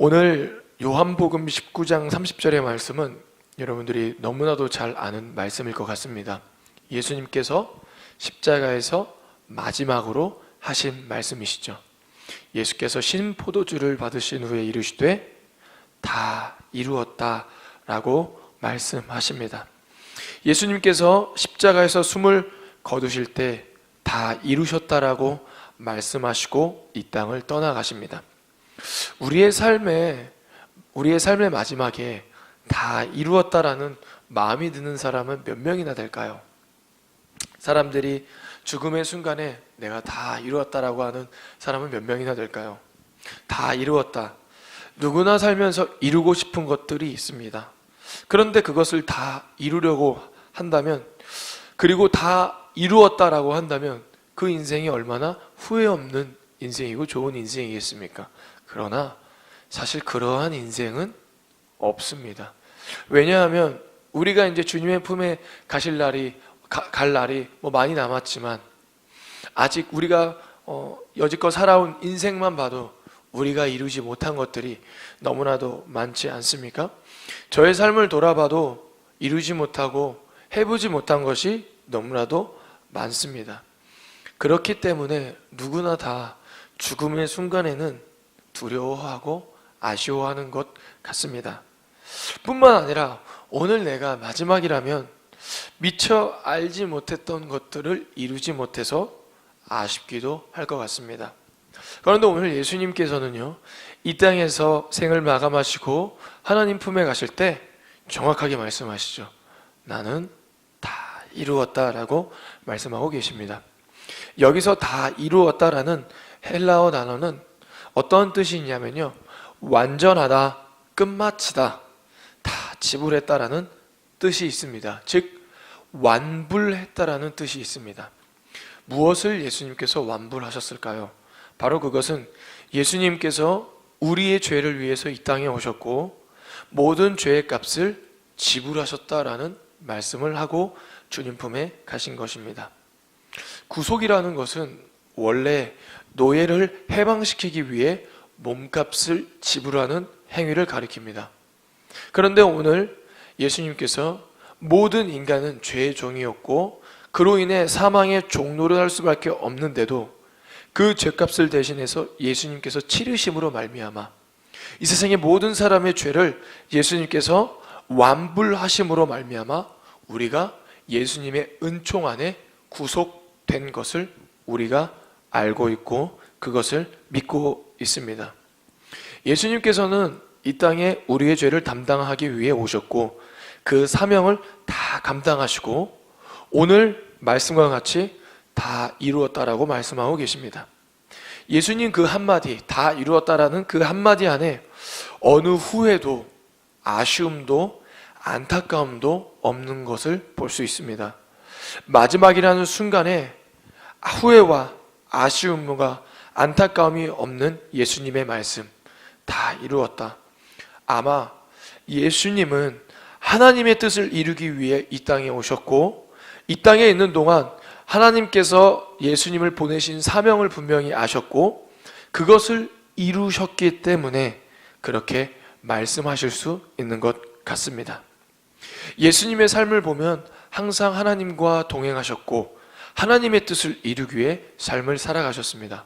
오늘 요한복음 19장 30절의 말씀은 여러분들이 너무나도 잘 아는 말씀일 것 같습니다. 예수님께서 십자가에서 마지막으로 하신 말씀이시죠. 예수께서 신 포도주를 받으신 후에 이르시되 다 이루었다 라고 말씀하십니다. 예수님께서 십자가에서 숨을 거두실 때 다 이루셨다라고 말씀하시고 이 땅을 떠나가십니다. 우리의 삶의 마지막에 다 이루었다라는 마음이 드는 사람은 몇 명이나 될까요? 사람들이 죽음의 순간에 내가 다 이루었다라고 하는 사람은 몇 명이나 될까요? 다 이루었다. 누구나 살면서 이루고 싶은 것들이 있습니다. 그런데 그것을 다 이루려고 한다면, 그리고 다 이루었다라고 한다면 그 인생이 얼마나 후회 없는 인생이고 좋은 인생이겠습니까? 그러나 사실 그러한 인생은 없습니다. 왜냐하면 우리가 이제 주님의 품에 갈 날이 많이 남았지만 아직 우리가 여지껏 살아온 인생만 봐도 우리가 이루지 못한 것들이 너무나도 많지 않습니까? 저의 삶을 돌아봐도 이루지 못하고 해보지 못한 것이 너무나도 많습니다. 그렇기 때문에 누구나 다 죽음의 순간에는 두려워하고 아쉬워하는 것 같습니다. 뿐만 아니라 오늘 내가 마지막이라면 미처 알지 못했던 것들을 이루지 못해서 아쉽기도 할 것 같습니다. 그런데 오늘 예수님께서는요, 이 땅에서 생을 마감하시고 하나님 품에 가실 때 정확하게 말씀하시죠. 나는 다 이루었다라고 말씀하고 계십니다. 여기서 다 이루었다라는 헬라어 단어는 어떤 뜻이 있냐면요, 완전하다, 끝마치다, 다 지불했다라는 뜻이 있습니다. 즉 완불했다라는 뜻이 있습니다. 무엇을 예수님께서 완불하셨을까요? 바로 그것은 예수님께서 우리의 죄를 위해서 이 땅에 오셨고 모든 죄의 값을 지불하셨다라는 말씀을 하고 주님 품에 가신 것입니다. 구속이라는 것은 원래 노예를 해방시키기 위해 몸값을 지불하는 행위를 가리킵니다. 그런데 오늘 예수님께서 모든 인간은 죄의 종이었고 그로 인해 사망의 종노릇 할 수밖에 없는데도 그 죄값을 대신해서 예수님께서 치르심으로 말미암아 이 세상의 모든 사람의 죄를 예수님께서 완불하심으로 말미암아 우리가 예수님의 은총 안에 구속된 것을 우리가 알고 있고 그것을 믿고 있습니다. 예수님께서는 이 땅에 우리의 죄를 담당하기 위해 오셨고 그 사명을 다 감당하시고 오늘 말씀과 같이 다 이루었다라고 말씀하고 계십니다. 예수님 그 한마디, 다 이루었다라는 그 한마디 안에 어느 후회도 아쉬움도 안타까움도 없는 것을 볼 수 있습니다. 마지막이라는 순간에 후회와 아쉬움과 안타까움이 없는 예수님의 말씀, 다 이루었다. 아마 예수님은 하나님의 뜻을 이루기 위해 이 땅에 오셨고 이 땅에 있는 동안 하나님께서 예수님을 보내신 사명을 분명히 아셨고 그것을 이루셨기 때문에 그렇게 말씀하실 수 있는 것 같습니다. 예수님의 삶을 보면 항상 하나님과 동행하셨고 하나님의 뜻을 이루기 위해 삶을 살아가셨습니다.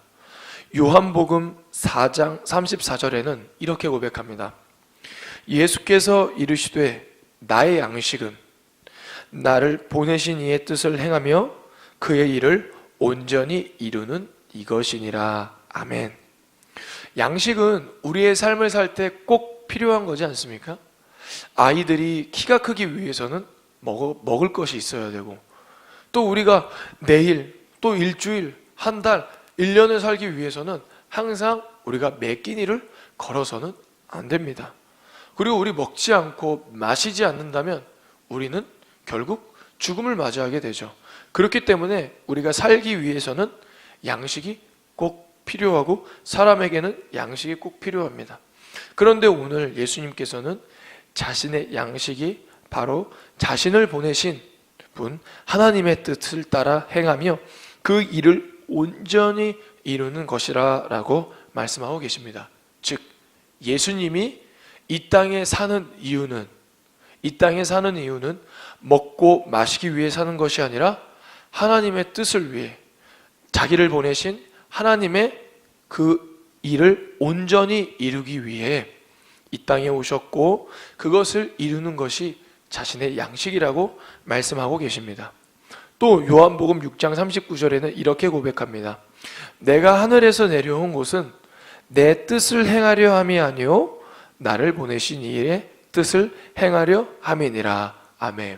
요한복음 4장 34절에는 이렇게 고백합니다. 예수께서 이르시되 나의 양식은 나를 보내신 이의 뜻을 행하며 그의 일을 온전히 이루는 이것이니라. 아멘. 양식은 우리의 삶을 살 때 꼭 필요한 거지 않습니까? 아이들이 키가 크기 위해서는 먹을 것이 있어야 되고 또 우리가 내일, 또 일주일, 한 달, 1년을 살기 위해서는 항상 우리가 매 끼니를 걸어서는 안 됩니다. 그리고 우리 먹지 않고 마시지 않는다면 우리는 결국 죽음을 맞이하게 되죠. 그렇기 때문에 우리가 살기 위해서는 양식이 꼭 필요하고 사람에게는 양식이 꼭 필요합니다. 그런데 오늘 예수님께서는 자신의 양식이 바로 자신을 보내신 분 하나님의 뜻을 따라 행하며 그 일을 온전히 이루는 것이라 라고 말씀하고 계십니다. 즉 예수님이 이 땅에 사는 이유는 먹고 마시기 위해 사는 것이 아니라 하나님의 뜻을 위해, 자기를 보내신 하나님의 그 일을 온전히 이루기 위해 이 땅에 오셨고, 그것을 이루는 것이 자신의 양식이라고 말씀하고 계십니다. 또 요한복음 6장 39절에는 이렇게 고백합니다. 내가 하늘에서 내려온 곳은 내 뜻을 행하려 함이 아니요 나를 보내신 이의 뜻을 행하려 함이니라. 아멘.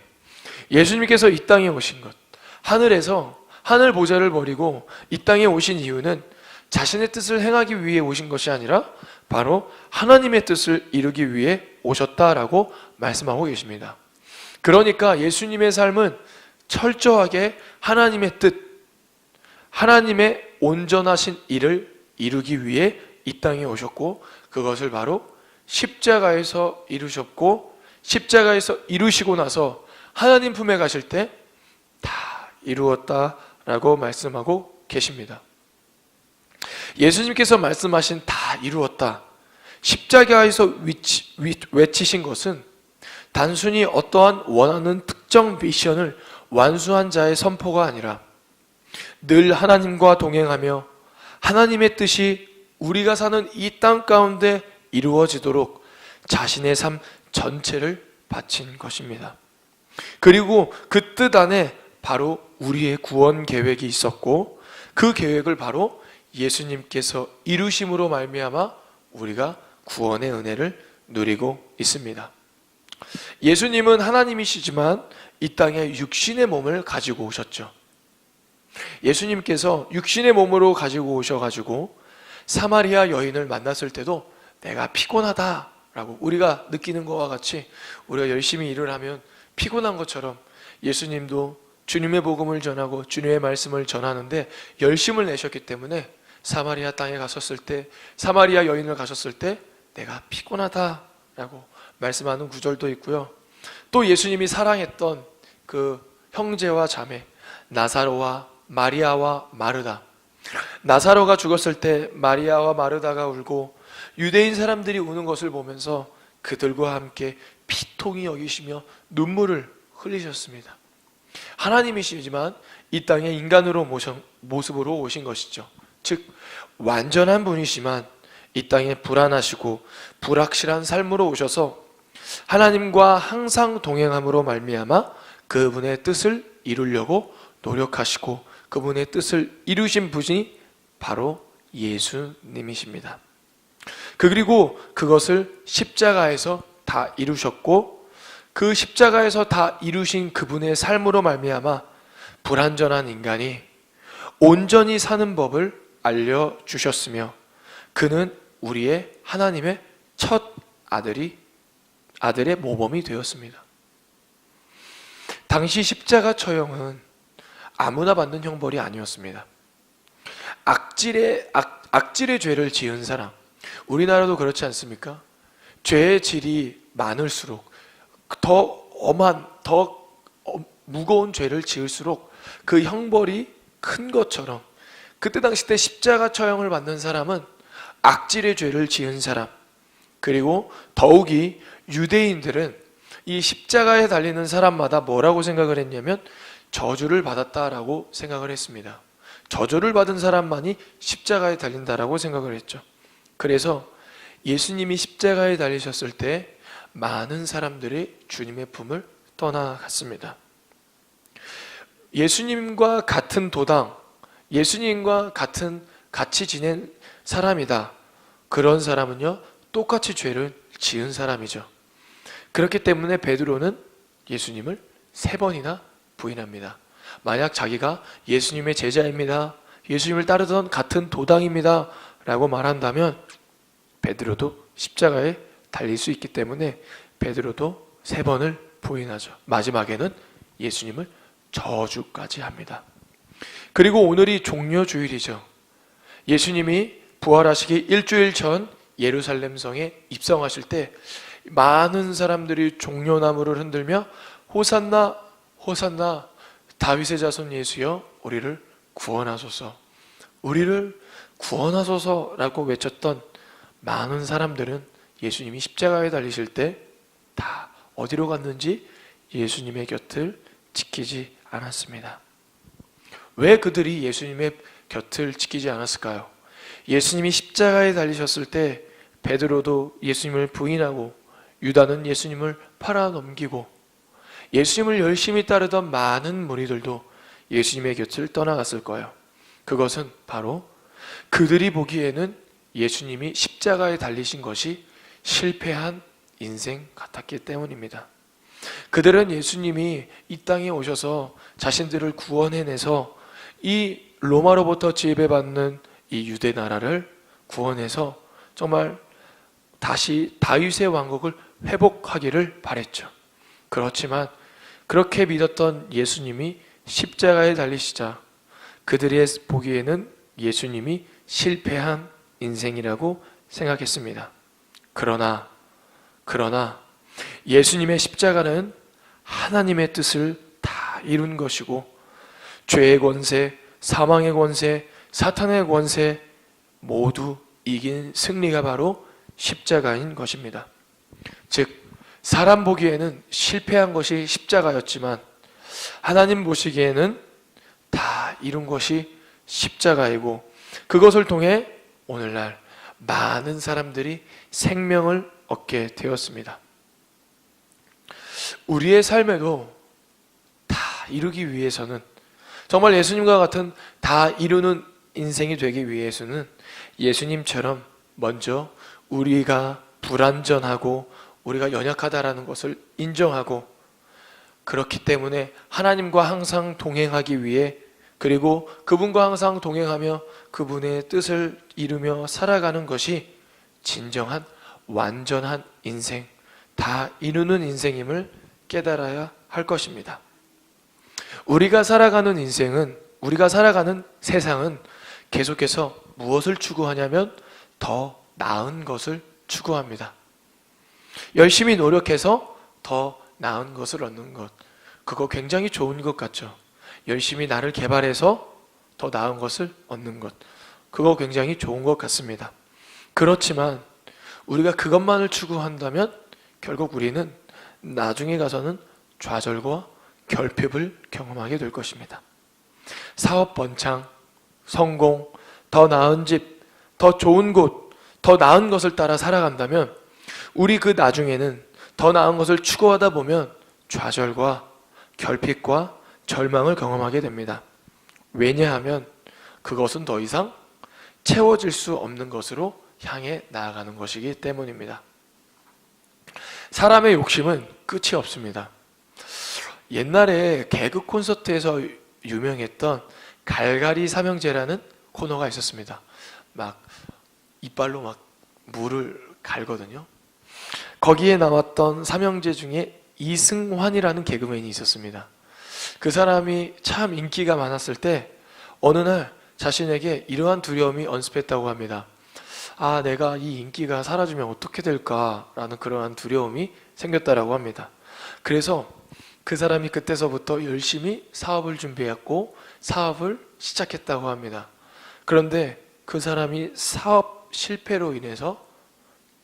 예수님께서 이 땅에 오신 것, 하늘에서 하늘 보좌를 버리고 이 땅에 오신 이유는 자신의 뜻을 행하기 위해 오신 것이 아니라 바로 하나님의 뜻을 이루기 위해 오셨다라고 말씀하고 계십니다. 그러니까 예수님의 삶은 철저하게 하나님의 뜻, 하나님의 온전하신 일을 이루기 위해 이 땅에 오셨고, 그것을 바로 십자가에서 이루셨고, 십자가에서 이루시고 나서 하나님 품에 가실 때 다 이루었다라고 말씀하고 계십니다. 예수님께서 말씀하신 다 이루었다, 십자가에서 외치신 것은 단순히 어떠한 원하는 특정 미션을 완수한 자의 선포가 아니라 늘 하나님과 동행하며 하나님의 뜻이 우리가 사는 이 땅 가운데 이루어지도록 자신의 삶 전체를 바친 것입니다. 그리고 그 뜻 안에 바로 우리의 구원 계획이 있었고, 그 계획을 바로 예수님께서 이루심으로 말미암아 우리가 구원의 은혜를 누리고 있습니다. 예수님은 하나님이시지만 이 땅에 육신의 몸을 가지고 오셨죠. 예수님께서 육신의 몸으로 가지고 오셔가지고 사마리아 여인을 만났을 때도 내가 피곤하다라고 우리가 느끼는 것과 같이, 우리가 열심히 일을 하면 피곤한 것처럼 예수님도 주님의 복음을 전하고 주님의 말씀을 전하는데 열심을 내셨기 때문에 사마리아 땅에 가셨을 때, 사마리아 여인을 가셨을 때 내가 피곤하다라고 말씀하는 구절도 있고요. 또 예수님이 사랑했던 그 형제와 자매 나사로와 마리아와 마르다, 나사로가 죽었을 때 마리아와 마르다가 울고 유대인 사람들이 우는 것을 보면서 그들과 함께 피통이 여기시며 눈물을 흘리셨습니다. 하나님이시지만 이 땅에 인간으로 모습으로 오신 것이죠. 즉 완전한 분이시만 이 땅에 불안하시고 불확실한 삶으로 오셔서 하나님과 항상 동행함으로 말미암아 그분의 뜻을 이루려고 노력하시고 그분의 뜻을 이루신 분이 바로 예수님이십니다. 그리고 그것을 십자가에서 다 이루셨고, 그 십자가에서 다 이루신 그분의 삶으로 말미암아 불완전한 인간이 온전히 사는 법을 알려주셨으며, 그는 우리의 하나님의 첫 아들의 모범이 되었습니다. 당시 십자가 처형은 아무나 받는 형벌이 아니었습니다. 악질의 죄를 지은 사람, 우리나라도 그렇지 않습니까? 죄의 질이 많을수록 더 무거운 죄를 지을수록 그 형벌이 큰 것처럼, 그때 당시 때 십자가 처형을 받는 사람은 악질의 죄를 지은 사람, 그리고 더욱이 유대인들은 이 십자가에 달리는 사람마다 뭐라고 생각을 했냐면 저주를 받았다라고 생각을 했습니다. 저주를 받은 사람만이 십자가에 달린다라고 생각을 했죠. 그래서 예수님이 십자가에 달리셨을 때 많은 사람들이 주님의 품을 떠나갔습니다. 예수님과 같은 도당, 예수님과 같이 지낸 사람이다, 그런 사람은요 똑같이 죄를 지은 사람이죠. 그렇기 때문에 베드로는 예수님을 3번이나 부인합니다. 만약 자기가 예수님의 제자입니다, 예수님을 따르던 같은 도당입니다 라고 말한다면 베드로도 십자가에 달릴 수 있기 때문에 베드로도 3번을 부인하죠. 마지막에는 예수님을 저주까지 합니다. 그리고 오늘이 종려주일이죠. 예수님이 부활하시기 일주일 전 예루살렘 성에 입성하실 때 많은 사람들이 종려나무를 흔들며 호산나 호산나 다윗의 자손 예수여 우리를 구원하소서, 우리를 구원하소서라고 외쳤던 많은 사람들은 예수님이 십자가에 달리실 때 다 어디로 갔는지 예수님의 곁을 지키지 않았습니다. 왜 그들이 예수님의 곁을 지키지 않았을까요? 예수님이 십자가에 달리셨을 때 베드로도 예수님을 부인하고 유다는 예수님을 팔아넘기고 예수님을 열심히 따르던 많은 무리들도 예수님의 곁을 떠나갔을 거예요. 그것은 바로 그들이 보기에는 예수님이 십자가에 달리신 것이 실패한 인생 같았기 때문입니다. 그들은 예수님이 이 땅에 오셔서 자신들을 구원해내서 이 로마로부터 지배받는 이 유대 나라를 구원해서 정말 다시 다윗의 왕국을 회복하기를 바랬죠. 그렇지만 그렇게 믿었던 예수님이 십자가에 달리시자 그들이 보기에는 예수님이 실패한 인생이라고 생각했습니다. 그러나 예수님의 십자가는 하나님의 뜻을 다 이룬 것이고 죄의 권세, 사망의 권세, 사탄의 권세 모두 이긴 승리가 바로 십자가인 것입니다. 즉 사람 보기에는 실패한 것이 십자가였지만 하나님 보시기에는 다 이룬 것이 십자가이고 그것을 통해 오늘날 많은 사람들이 생명을 얻게 되었습니다. 우리의 삶에도 다 이루기 위해서는 정말 예수님과 같은 다 이루는 인생이 되기 위해서는 예수님처럼 먼저 우리가 불완전하고 우리가 연약하다라는 것을 인정하고 그렇기 때문에 하나님과 항상 동행하기 위해 그리고 그분과 항상 동행하며 그분의 뜻을 이루며 살아가는 것이 진정한 완전한 인생, 다 이루는 인생임을 깨달아야 할 것입니다. 우리가 살아가는 인생은, 우리가 살아가는 세상은 계속해서 무엇을 추구하냐면 더 나은 것을 추구합니다. 열심히 노력해서 더 나은 것을 얻는 것, 그거 굉장히 좋은 것 같죠. 열심히 나를 개발해서 더 나은 것을 얻는 것, 그거 굉장히 좋은 것 같습니다. 그렇지만 우리가 그것만을 추구한다면 결국 우리는 나중에 가서는 좌절과 결핍을 경험하게 될 것입니다. 사업 번창, 성공, 더 나은 집, 더 좋은 곳, 더 나은 것을 따라 살아간다면 우리 그 나중에는 더 나은 것을 추구하다 보면 좌절과 결핍과 절망을 경험하게 됩니다. 왜냐하면 그것은 더 이상 채워질 수 없는 것으로 향해 나아가는 것이기 때문입니다. 사람의 욕심은 끝이 없습니다. 옛날에 개그 콘서트에서 유명했던 갈갈이 삼형제라는 코너가 있었습니다. 막 이빨로 막 물을 갈거든요. 거기에 나왔던 삼형제 중에 이승환이라는 개그맨이 있었습니다. 그 사람이 참 인기가 많았을 때 어느 날 자신에게 이러한 두려움이 언습했다고 합니다. 아, 내가 이 인기가 사라지면 어떻게 될까라는 그러한 두려움이 생겼다라고 합니다. 그래서 그 사람이 그때서부터 열심히 사업을 준비했고 사업을 시작했다고 합니다. 그런데 그 사람이 사업 실패로 인해서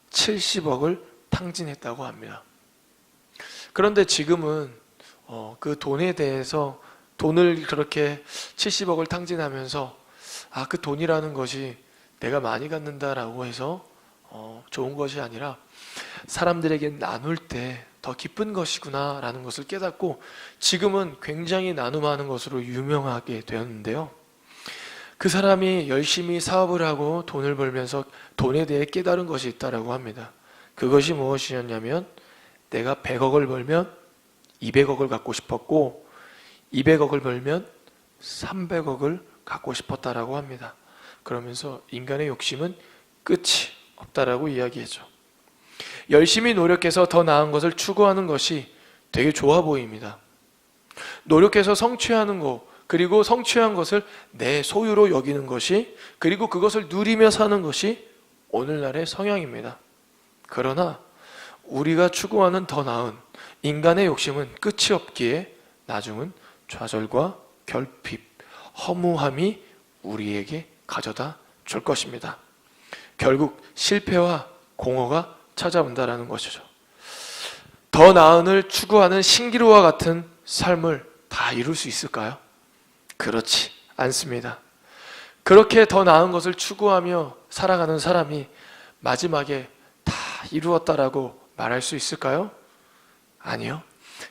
70억을 탕진했다고 합니다. 그런데 지금은 그 돈에 대해서 돈을 그렇게 70억을 탕진하면서 아, 그 돈이라는 것이 내가 많이 갖는다라고 해서 좋은 것이 아니라 사람들에게 나눌 때 더 기쁜 것이구나 라는 것을 깨닫고 지금은 굉장히 나눔하는 것으로 유명하게 되었는데요. 그 사람이 열심히 사업을 하고 돈을 벌면서 돈에 대해 깨달은 것이 있다라고 합니다. 그것이 무엇이었냐면 내가 100억을 벌면 200억을 갖고 싶었고 200억을 벌면 300억을 갖고 싶었다라고 합니다. 그러면서 인간의 욕심은 끝이 없다라고 이야기했죠. 열심히 노력해서 더 나은 것을 추구하는 것이 되게 좋아 보입니다. 노력해서 성취하는 것, 그리고 성취한 것을 내 소유로 여기는 것이, 그리고 그것을 누리며 사는 것이 오늘날의 성향입니다. 그러나 우리가 추구하는 더 나은 인간의 욕심은 끝이 없기에 나중은 좌절과 결핍, 허무함이 우리에게 가져다 줄 것입니다. 결국 실패와 공허가 찾아온다라는 것이죠. 더 나은을 추구하는 신기루와 같은 삶을 다 이룰 수 있을까요? 그렇지 않습니다. 그렇게 더 나은 것을 추구하며 살아가는 사람이 마지막에 다 이루었다라고 말할 수 있을까요? 아니요.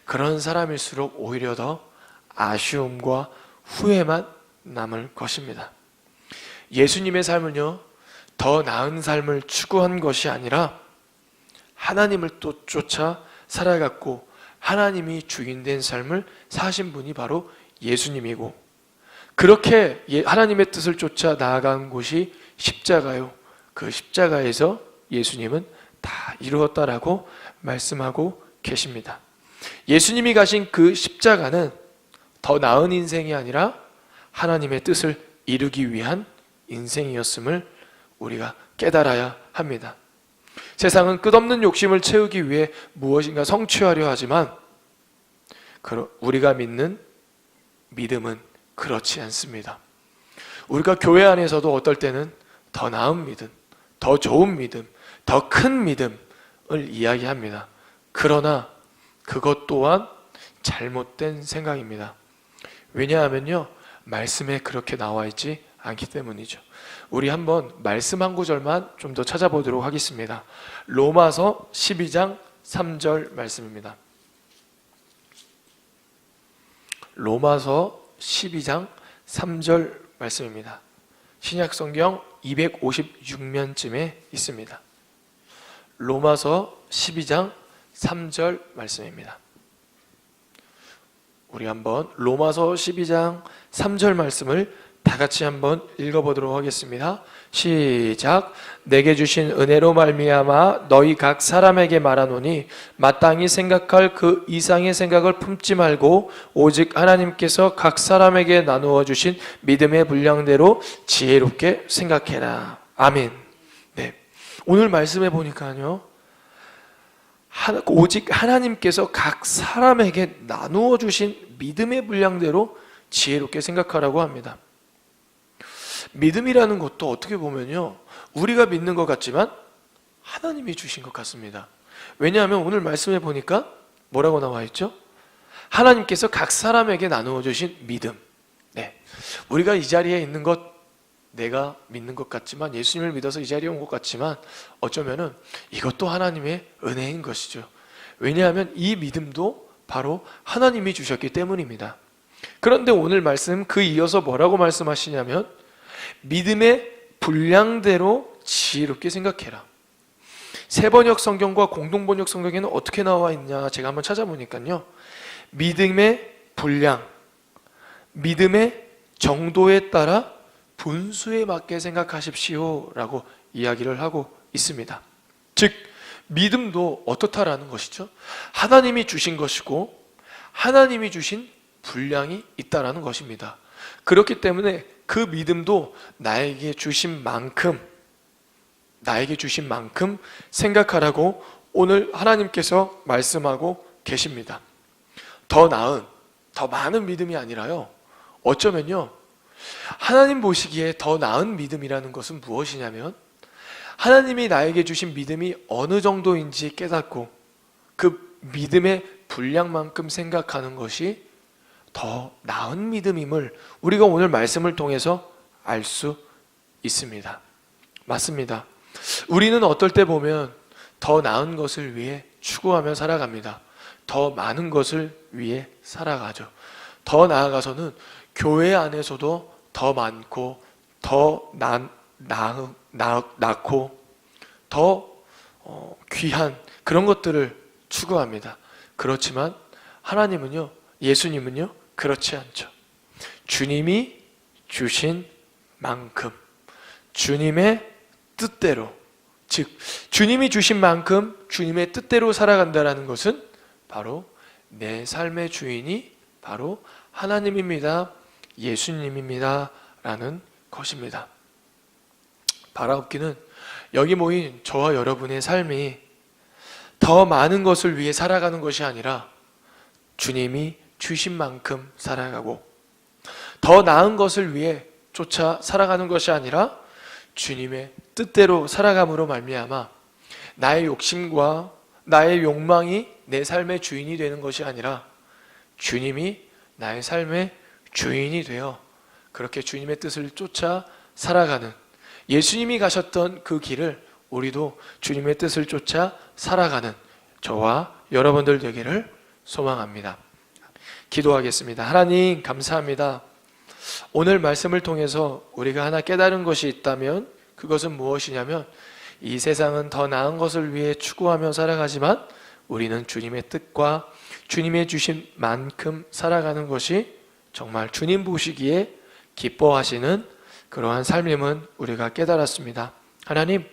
그런 사람일수록 오히려 더 아쉬움과 후회만 남을 것입니다. 예수님의 삶은요, 더 나은 삶을 추구한 것이 아니라 하나님을 또 쫓아 살아갔고 하나님이 주인된 삶을 사신 분이 바로 예수님이고, 그렇게 하나님의 뜻을 쫓아 나아간 곳이 십자가요. 그 십자가에서 예수님은 다 이루었다라고 말씀하고 계십니다. 예수님이 가신 그 십자가는 더 나은 인생이 아니라 하나님의 뜻을 이루기 위한 인생이었음을 우리가 깨달아야 합니다. 세상은 끝없는 욕심을 채우기 위해 무엇인가 성취하려 하지만 우리가 믿는 믿음은 그렇지 않습니다. 우리가 교회 안에서도 어떨 때는 더 나은 믿음, 더 좋은 믿음, 더 큰 믿음을 이야기합니다. 그러나 그것 또한 잘못된 생각입니다. 왜냐하면요, 말씀에 그렇게 나와 있지 않기 때문이죠. 우리 한번 말씀 한 구절만 좀 더 찾아보도록 하겠습니다. 로마서 12장 3절 말씀입니다. 로마서 12장 3절 말씀입니다. 신약성경 256면쯤에 있습니다. 로마서 12장 3절 말씀입니다. 우리 한번 로마서 12장 3절 말씀을 다 같이 한번 읽어보도록 하겠습니다. 시작. 내게 주신 은혜로 말미암아 너희 각 사람에게 말하노니 마땅히 생각할 그 이상의 생각을 품지 말고 오직 하나님께서 각 사람에게 나누어 주신 믿음의 분량대로 지혜롭게 생각해라. 아멘. 네. 오늘 말씀해 보니까요, 오직 하나님께서 각 사람에게 나누어 주신 믿음의 분량대로 지혜롭게 생각하라고 합니다. 믿음이라는 것도 어떻게 보면요, 우리가 믿는 것 같지만 하나님이 주신 것 같습니다. 왜냐하면 오늘 말씀해 보니까 뭐라고 나와 있죠? 하나님께서 각 사람에게 나누어 주신 믿음. 네. 우리가 이 자리에 있는 것, 내가 믿는 것 같지만, 예수님을 믿어서 이 자리에 온 것 같지만 어쩌면은 이것도 하나님의 은혜인 것이죠. 왜냐하면 이 믿음도 바로 하나님이 주셨기 때문입니다. 그런데 오늘 말씀 그 이어서 뭐라고 말씀하시냐면 믿음의 분량대로 지혜롭게 생각해라. 세번역 성경과 공동번역 성경에는 어떻게 나와 있냐 제가 한번 찾아보니까요, 믿음의 분량, 믿음의 정도에 따라 분수에 맞게 생각하십시오 라고 이야기를 하고 있습니다. 즉 믿음도 어떻다라는 것이죠. 하나님이 주신 것이고 하나님이 주신 분량이 있다라는 것입니다. 그렇기 때문에 그 믿음도 나에게 주신 만큼 생각하라고 오늘 하나님께서 말씀하고 계십니다. 더 나은, 더 많은 믿음이 아니라요, 어쩌면요, 하나님 보시기에 더 나은 믿음이라는 것은 무엇이냐면 하나님이 나에게 주신 믿음이 어느 정도인지 깨닫고 그 믿음의 분량만큼 생각하는 것이 더 나은 믿음임을 우리가 오늘 말씀을 통해서 알 수 있습니다. 맞습니다. 우리는 어떨 때 보면 더 나은 것을 위해 추구하며 살아갑니다. 더 많은 것을 위해 살아가죠. 더 나아가서는 교회 안에서도 더 많고 더 낫고 더 귀한 그런 것들을 추구합니다. 그렇지만 하나님은요, 예수님은요, 그렇지 않죠. 주님이 주신 만큼, 주님의 뜻대로, 즉 주님이 주신 만큼 주님의 뜻대로 살아간다는 것은 바로 내 삶의 주인이 바로 하나님입니다, 예수님입니다 라는 것입니다. 바라옵기는 여기 모인 저와 여러분의 삶이 더 많은 것을 위해 살아가는 것이 아니라 주님이 주신 만큼 살아가고, 더 나은 것을 위해 쫓아 살아가는 것이 아니라 주님의 뜻대로 살아감으로 말미암아 나의 욕심과 나의 욕망이 내 삶의 주인이 되는 것이 아니라 주님이 나의 삶의 주인이 되어 그렇게 주님의 뜻을 쫓아 살아가는, 예수님이 가셨던 그 길을 우리도 주님의 뜻을 쫓아 살아가는 저와 여러분들 되기를 소망합니다. 기도하겠습니다. 하나님 감사합니다. 오늘 말씀을 통해서 우리가 하나 깨달은 것이 있다면 그것은 무엇이냐면, 이 세상은 더 나은 것을 위해 추구하며 살아가지만 우리는 주님의 뜻과 주님의 주신 만큼 살아가는 것이 정말 주님 보시기에 기뻐하시는 그러한 삶임은 우리가 깨달았습니다. 하나님,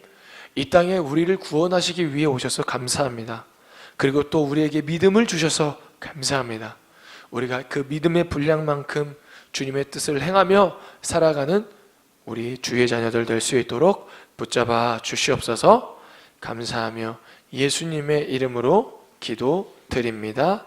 이 땅에 우리를 구원하시기 위해 오셔서 감사합니다. 그리고 또 우리에게 믿음을 주셔서 감사합니다. 우리가 그 믿음의 분량만큼 주님의 뜻을 행하며 살아가는 우리 주의 자녀들 될 수 있도록 붙잡아 주시옵소서. 감사하며 예수님의 이름으로 기도드립니다.